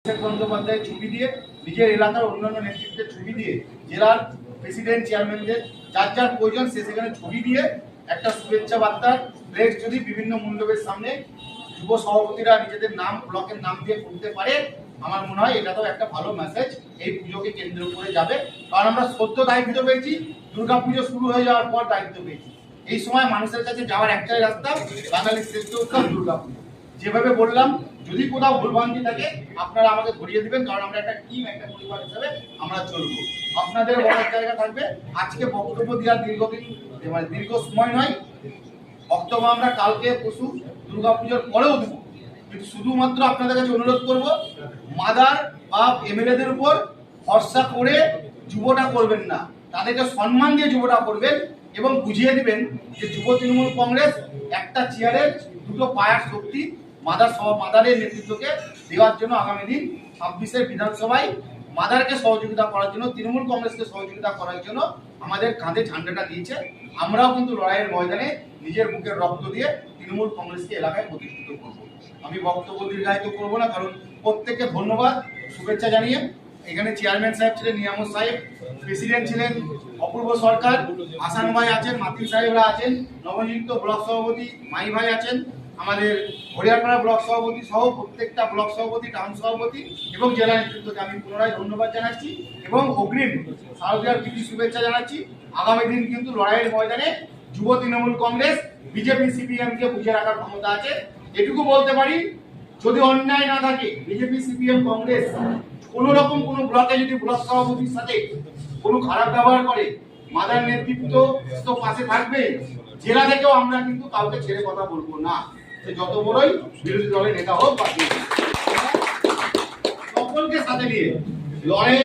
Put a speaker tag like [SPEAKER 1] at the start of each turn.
[SPEAKER 1] বন্দ্যোপাধ্যায়ের ছবি দিয়ে, নিজের এলাকার অন্যান্য নেতৃত্বের ছবি দিয়ে, জেলার প্রেসিডেন্ট চেয়ারম্যানদের যার যার প্রয়োজন সেখানে ছবি দিয়ে একটা শুভেচ্ছা বার্তার ফ্লেক্স যদি বিভিন্ন মণ্ডপের সামনে যুব সভাপতিরা নিজেদের নাম, ব্লকের নাম দিয়ে করতে পারে, আমার মনে হয় এটাতেও একটা ভালো মেসেজ এই পুজোকে কেন্দ্র করে যাবে। কারণ আমরা সদ্য দায়িত্ব পেয়েছি, দুর্গাপুজো শুরু হয়ে যাওয়ার পর দায়িত্ব পেয়েছি। এই সময় মানুষের কাছে যাওয়ার একটাই রাস্তা, বাঙালির শ্রেষ্ঠ উৎসব দুর্গাপুজো। যেভাবে বললাম, যদি কোথাও ভুলভ্রান্তি থাকে আপনারা আমাকে ধরিয়ে দিবেন, কারণ আমরা একটা টিম, একটা পরিবার হিসাবে আমরা চলবো। আপনাদের বলার জায়গা থাকবে। আজকে বক্তব্য দেওয়ার দীর্ঘ সময় নয়, বক্তব্য আমরা কালকে পরশু দুর্গাপুজোর পরেও দেবো। কিন্তু শুধুমাত্র আপনাদের কাছে অনুরোধ করব, মাদার বা এমএলএদের উপর ভরসা করে যুবটা করবেন না, তাদেরকে সম্মান দিয়ে যুবটা করবেন এবং বুঝিয়ে দিবেন যে যুব তৃণমূল কংগ্রেস একটা চেয়ারের দুটো পায়ার শক্তি মাদারের নেতৃত্বকে দেওয়ার জন্য আগামী দিন 26-এর বিধানসভায় মাদারকে সহযোগিতা করার জন্য, তৃণমূল কংগ্রেসকে সহযোগিতা করার জন্য আমাদের কাঁধে ঝান্ডাটা দিয়েছে। আমরাও কিন্তু লড়াইয়ের ময়দানে নিজের বুকের রক্ত দিয়ে তৃণমূল কংগ্রেসকে এলাকায় প্রতিষ্ঠিত করব। আমি বক্তব্য দীর্ঘায়িত করবো না, কারণ প্রত্যেককে ধন্যবাদ, শুভেচ্ছা জানিয়ে। এখানে চেয়ারম্যান সাহেব ছিলেন নিয়ামত সাহেব, প্রেসিডেন্ট ছিলেন অপূর্ব সরকার, হাসান ভাই আছেন, মাতিন সাহেবরা আছেন, নবনিযুক্ত ব্লক সভাপতি মাই ভাই আছেন, আমাদের হরিয়ারপাড়া ব্লক সভাপতি সহ প্রত্যেকটা ব্লক সভাপতি, টাউন সভাপতি এবং জেলা নেতৃত্বকে আমি পুনরায় ধন্যবাদ জানাচ্ছি এবং অগ্রিম শারদীয়ার প্রীতি শুভেচ্ছা জানাচ্ছি। আগামী দিন কিন্তু লড়াইয়ের ময়দানে যুব তৃণমূল কংগ্রেস বিজেপি সিপিএম কে বুঝে রাখার ক্ষমতা আছে। এটুকু বলতে পারি, যদি অন্যায় না থাকে, বিজেপি সিপিএম কংগ্রেস কোন রকম কোন ব্লকে যদি ব্লক সভাপতির সাথে কোনো খারাপ ব্যবহার করে, মাদার নেতৃত্ব তো পাশে থাকবে। জেলা থেকেও আমরা কিন্তু কাউকে ছেড়ে কথা বলবো না, সে যত বড়ই বিরোধী দলের নেতা হোক বা সকলকে সাথে নিয়ে লড়াই